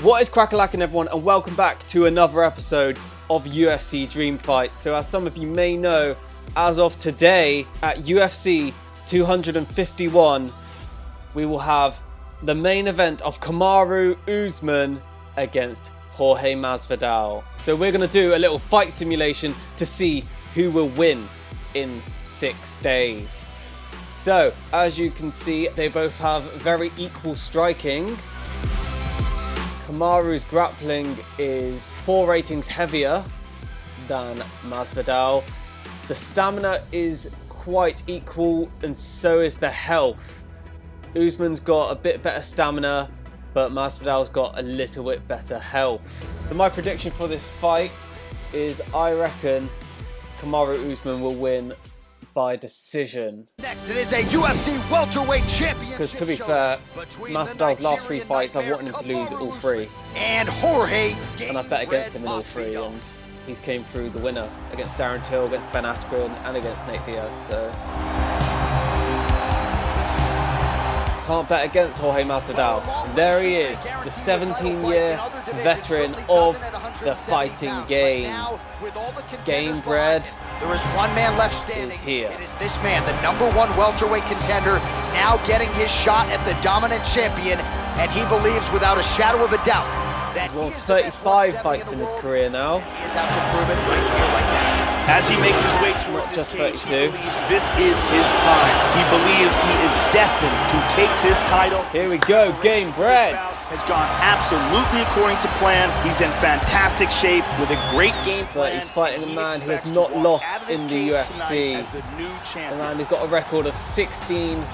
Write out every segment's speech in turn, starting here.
What is crack-a-lackin' everyone, and welcome back to another episode of UFC Dream Fights. So as some of you may know, as of today at UFC 251, we will have the main event of KAMARU USMAN against Jorge Masvidal. So we're going to do a little fight simulation to see who will win in 6 days. So as you can see, they both have very equal striking. KAMARU's grappling is 4 ratings heavier than Masvidal. The stamina is quite equal, and so is the health. Usman's got a bit better stamina, but Masvidal's got a little bit better health. So my prediction for this fight is I reckon KAMARU Usman will win by decision. Next, it is a UFC welterweight championship. Because to be fair, Masvidal's last 3 fights, I've wanted him to lose all 3. And Jorge, and I bet against him in all 3, and he's came through the winner against Darren Till, against Ben Askren, and against Nate Diaz. So can't bet against Jorge Masvidal. And there he is, the 17-year veteran of the fighting game. Game bred. There is one man left standing. Here. It is this man, the #1 welterweight contender, now getting his shot at the dominant champion, and he believes without a shadow of a doubt that he's won 35 fights in his career now. He is out to prove it right here, right now. As he makes his way towards just this cage, 32. he believes this is his time. He believes he is destined to take this title. Here we go, game bred. Has gone absolutely according to plan. He's in fantastic shape with a great game plan. But he's fighting a man who has not lost in the UFC. A man who's got a record of 16-1.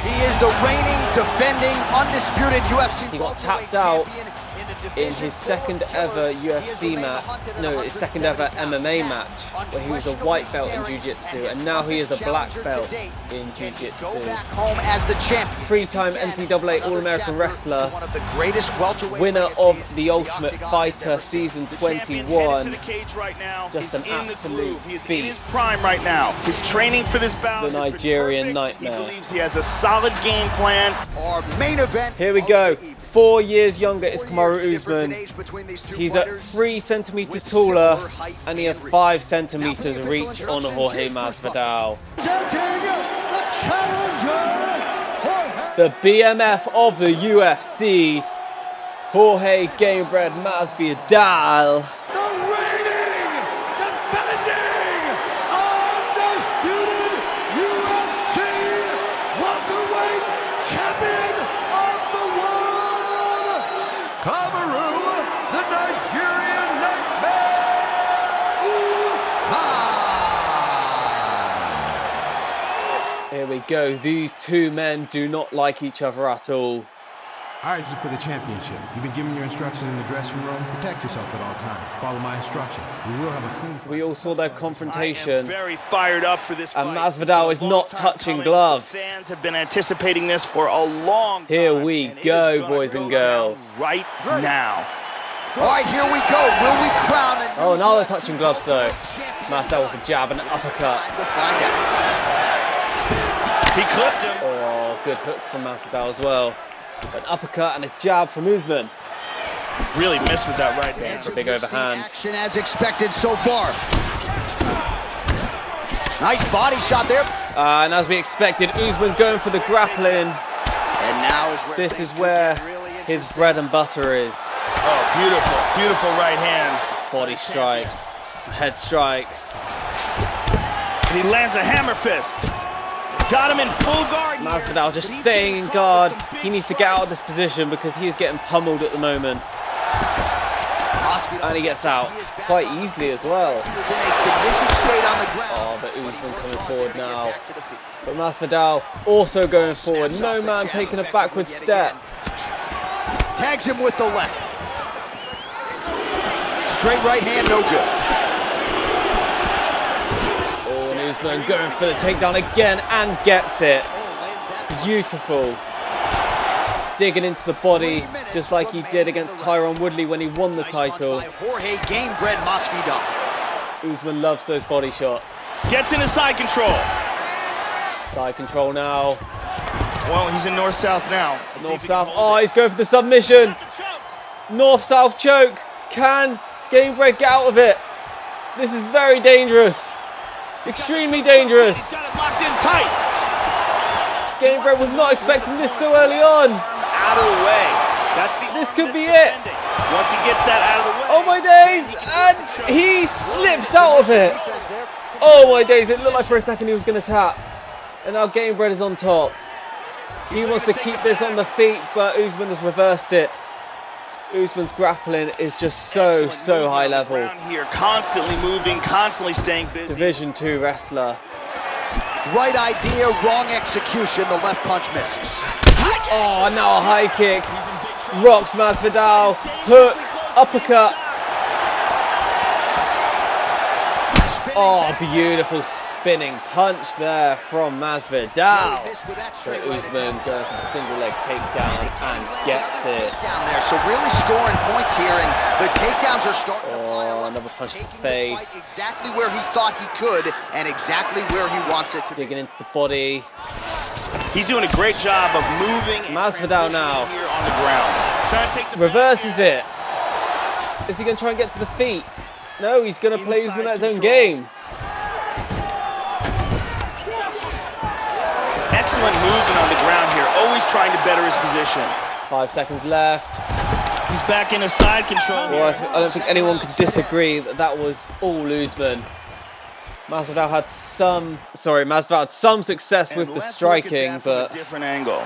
He is the reigning, defending, undisputed UFC. He got tapped out in his second ever UFC match, no, his second ever MMA match, when he was a white belt in Jiu-Jitsu, and now he is a black belt in Jiu-Jitsu. 3-time NCAA All-American wrestler, winner of The Ultimate Fighter Season 21, just an absolute beast. Prime right now. His training for this bout, the Nigerian nightmare. He believes he has a solid game plan. Our main event. Here we go. 4 years younger is KAMARU Usman. He's at 3 centimeters taller, and he has 5 centimeters reach on Jorge Masvidal. The BMF of the UFC, Jorge Gamebred Masvidal. KAMARU, the Nigerian nightmare, Usman. Here we go. These 2 men do not like each other at all. All right, this is for the championship. You've been given your instructions in the dressing room. Protect yourself at all times. Follow my instructions. We will have a clean fight. We all saw their confrontation. Very fired up for this fight. And Masvidal is not touching gloves. Fans have been anticipating this for a long time. Here we go, boys and girls. Right now. All right, here we go. Will we crown it? Oh, now they're touching gloves though. Masvidal with a jab and an uppercut. We'll find out. He clipped him. Oh, good hook from Masvidal as well. An uppercut and a jab from Usman. Really missed with that right hand. A big overhand. Action as expected so far. Nice body shot there. And as we expected, Usman going for the grappling. And now is where This is where his bread and butter is. Oh, beautiful, beautiful right hand. Body strikes, head strikes. And he lands a hammer fist. Got him in full guard. Masvidal just staying in guard. He needs to get out of this position because he is getting pummeled at the moment. And he gets out quite easily as well. He was in a submissive state on the ground. Oh, but Usman coming forward now. But Masvidal also going forward. No man taking a backward step. Tags him with the left. Straight right hand, no good. Oh, and Usman going for the takedown again and gets it. Beautiful. Digging into the body just like he did against Tyron Woodley when he won the title. Jorge Gamebred Masvidal. Usman loves those body shots. Gets into side control. Side control now. Well, he's in north-south now. North-south. Oh, he's going for the submission. North-south choke. Can Gamebred get out of it? This is very dangerous. Extremely dangerous. He's got it locked in tight. Gamebred was not expecting this so early on. Out of the way. This could be it. Once he gets that out of the way. Oh my days! And he slips out of it. Oh my days! It looked like for a second he was going to tap. And now Gamebred is on top. He wants to keep this on the feet, but Usman has reversed it. Usman's grappling is just so high level. Here, constantly moving, constantly staying busy. Division 2 wrestler. Right idea, wrong execution. The left punch misses. Oh, now a high kick. Rocks MASVIDAL. Hook, uppercut. Oh, beautiful spinning punch there from MASVIDAL. So Usman goes for the single leg takedown and gets it. Down there, so really scoring points here, and the takedowns are starting to pile up. Another punch to the Taking this face. fight exactly where he thought he could, and exactly where he wants it to be. Digging into the body. He's doing a great job of moving. MASVIDAL now. Here on the ground. Trying to take the Reverses it. Is he going to try and get to the feet? No, he's going to play Usman at his own game. excellent movement on the ground here, always trying to better his position. 5 seconds left. He's back into side control. Well, I don't think anyone could disagree that that was all Usman. MASVIDAL had some success with the striking, but different angle.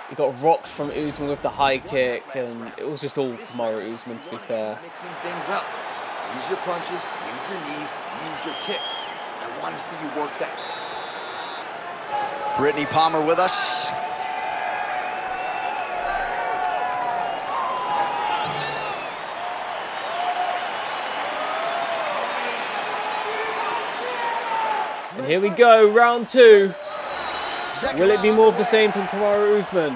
he got rocked from Usman with the high kick, and it was just all KAMARU Usman, to be fair. Mixing things up. Use your punches, use your knees, use your kicks. I want to see you work that. Brittany Palmer with us. And here we go, round 2. Will it be more of the same from KAMARU Usman?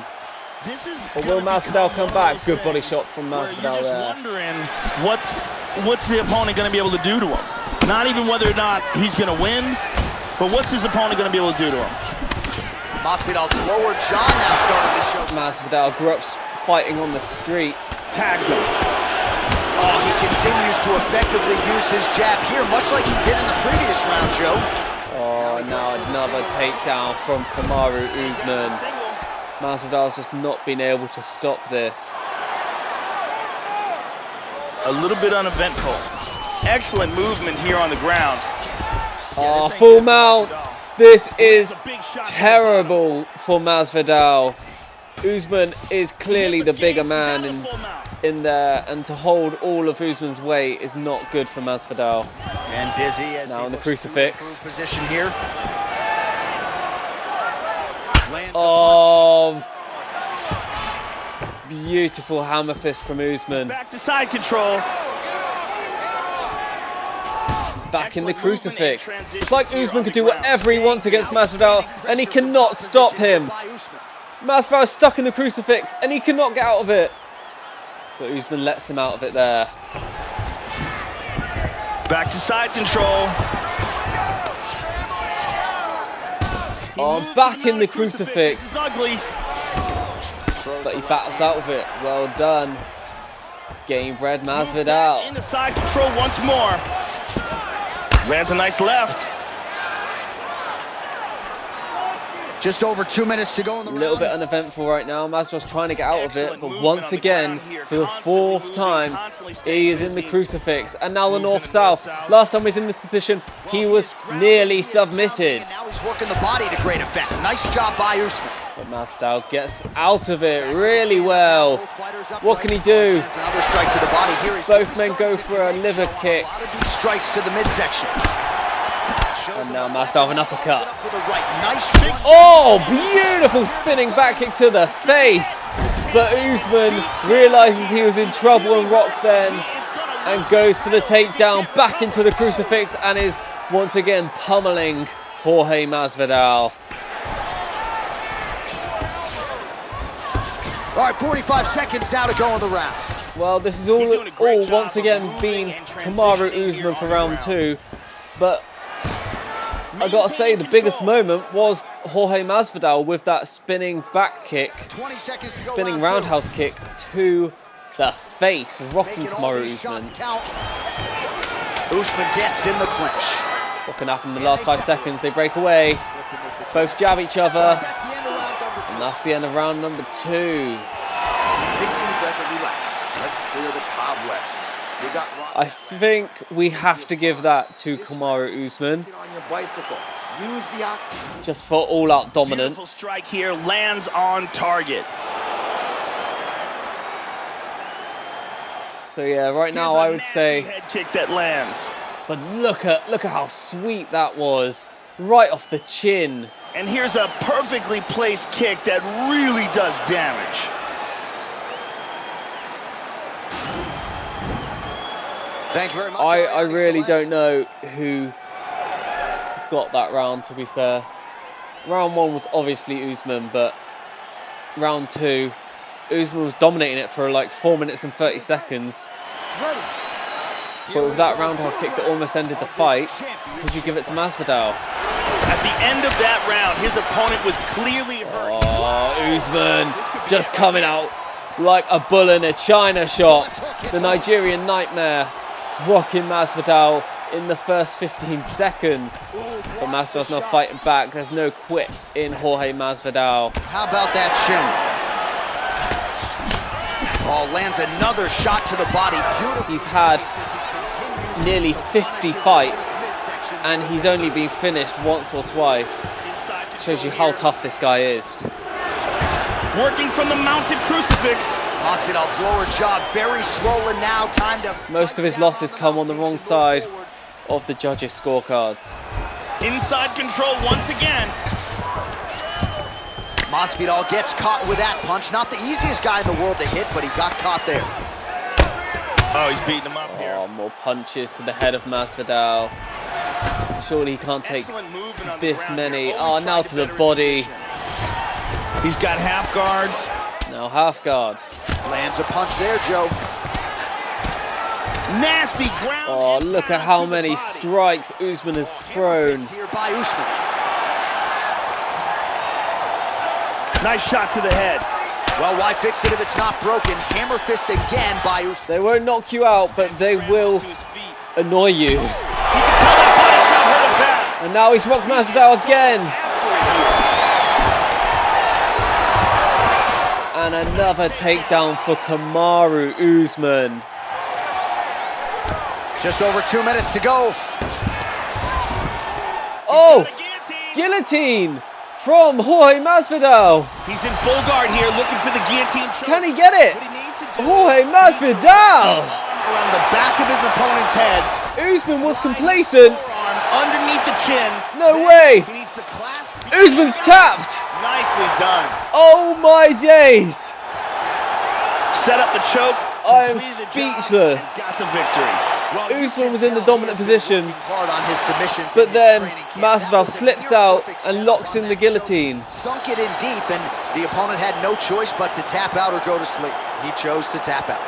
Or will MASVIDAL come back? Good body shot from MASVIDAL there. You're just wondering what's the opponent going to be able to do to him. Not even whether or not he's going to win, but what's his opponent going to be able to do to him. MASVIDAL's lower jaw now starting to show. MASVIDAL grew up fighting on the streets. Tags him. Oh, he continues to effectively use his jab here, much like he did in the previous round, Joe. Oh, now another takedown from KAMARU Usman. MASVIDAL's just not been able to stop this. A little bit uneventful. Excellent movement here on the ground. Oh, full mount. This is terrible for MASVIDAL. Usman is clearly the bigger man in there, and to hold all of Usman's weight is not good for MASVIDAL. And busy as now he in the looks to crucifix. improve position here. Oh, beautiful hammer fist from Usman. Back to side control. Back in the crucifix. It's like Usman could do whatever he wants against MASVIDAL, and he cannot stop him. MASVIDAL is stuck in the crucifix, and he cannot get out of it. But Usman lets him out of it there. Back to side control. Oh, back in the crucifix. This is ugly. But he battles out of it. Well done. Game bred MASVIDAL. Into side control once more. Lands a nice left. Just over 2 minutes to go in the A round. little bit uneventful right now. MASVIDAL's trying to get out of it, but once again, for the 4th time, he is in the crucifix. And now the north-south. Last time he was in this position, he was nearly submitted. And now he's working the body to great effect. Nice job by Usman. But MASVIDAL gets out of it really well. What can he do? Another strike to the body here. Both men go for a liver kick. A lot of these strikes to the midsection. And now MASVIDAL with an uppercut. With a right. Nice. Oh, beautiful spinning back kick to the face. But Usman realizes he was in trouble and rocked then, and goes for the takedown back into the crucifix, and is once again pummeling Jorge MASVIDAL. All right, 45 seconds now to go in the round. Well, this is all once again being KAMARU Usman for round 2, but I gotta say, the biggest moment was Jorge Masvidal with that spinning back kick, 20 seconds to go, spinning round roundhouse kick to the face, rocking Kamaru Usman. Usman gets in the clinch. What can happen in the last 5 seconds? They break away, both jab each other, and that's the end of round number 2. Take a deep breath and relax. Let's clear the cobwebs. You got I think we have to give that to Kamaru Usman, Get on your bicycle. Use the octagon. just for all-out Beautiful dominance. strike here, lands on target. So yeah, right now Here's a I would nasty say, head kick that lands. but look at how sweet that was, right off the chin. And here's a perfectly placed kick that really does damage. Thank you very much. I really don't know who got that round, to be fair. Round 1 was obviously Usman, but round 2, Usman was dominating it for like 4 minutes and 30 seconds. But with that roundhouse kick that almost ended the fight, could you give it to Masvidal? At the end of that round, his opponent was clearly hurt. Oh, Usman just coming out like a bull in a china shop. The Nigerian Nightmare rocking Masvidal in the first 15 seconds. But Masvidal's now fighting back. There's no quit in Jorge Masvidal. How about that chin? Oh, lands another shot to the body. Beautiful. He's had nearly 50 fights and he's only been finished once or twice. Shows you how tough this guy is. Working from the mounted crucifix. Masvidal, slower job, very swollen now. Time to. Most of his losses come on the wrong side of the judges' scorecards. Inside control once again. Masvidal gets caught with that punch. Not the easiest guy in the world to hit, but he got caught there. Oh, he's beating him up here. Oh, more punches to the head of Masvidal. Surely he can't take this many. Oh, now to the body. He's got half guards. Now half guard. Lands a punch there, Joe. Nasty ground. Oh, look at how many strikes Usman has thrown. Here by Usman. Nice shot to the head. Well, why fix it if it's not broken? Hammer fist again by Usman. They won't knock you out, but they will annoy you. You can tell that body shot hurt him bad. And now he's rocked Masvidal again. And another takedown for Kamaru Usman. Just over 2 minutes to go. Oh, guillotine from Jorge Masvidal. He's in full guard here, looking for the guillotine choke. Can he get it? What he needs to do Jorge is Masvidal. around the back of his opponent's head. Usman was complacent. Forearm underneath the chin. No way. He needs to clasp. Usman's tapped. Nicely done. Oh my days. Set up the choke. I am completed the job, speechless. and got the victory. Well, you Usman can was in the tell he dominant has been position, working hard on his submissions in but his then training camp. That Masvidal was a slips near out perfect and setup locks on in the that guillotine. choke. Sunk it in deep, and the opponent had no choice but to tap out or go to sleep. He chose to tap out.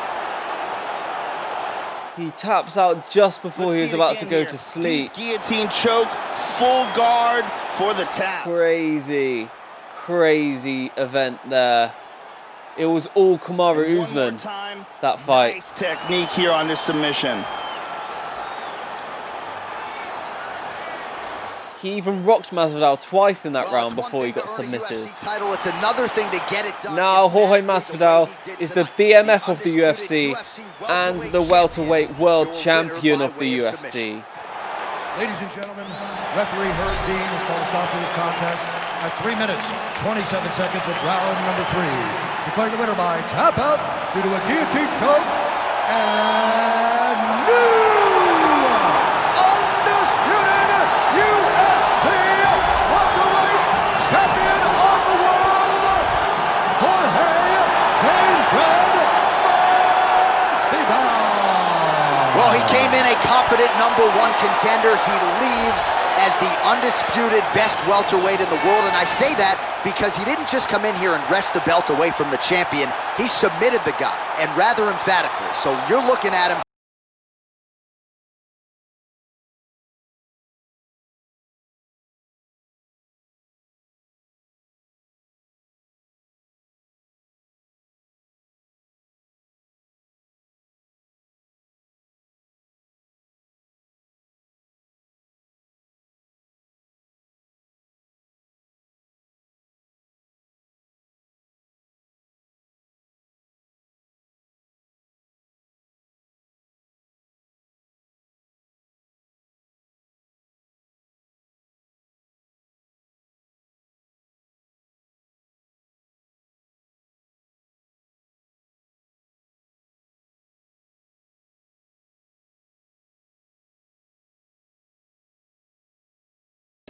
He taps out just before he was about to go to sleep. Deep guillotine choke, full guard for the tap. Crazy, crazy event there. It was all Kamaru One more Usman, time. that fight. Nice technique here on this submission. He even rocked Masvidal twice in that Well, round it's one before he thing got to earn a submitted. UFC title, it's another thing to get it done. Now Jorge exactly the way Masvidal he did is the tonight. BMF of the undisputed UFC and the welterweight world champion of the UFC. Ladies and gentlemen, referee Herb Dean has called a stop to this contest at 3 minutes, 27 seconds of round number 3. Declaring the winner by tap out due to a guillotine choke and new undisputed UFC welterweight champion of the world, Jorge Masvidal. Well, he came in a confident #1 contender. He leaves as the undisputed best welterweight in the world, and I say that because he didn't just come in here and wrest the belt away from the champion. He submitted the guy, and rather emphatically. So you're looking at him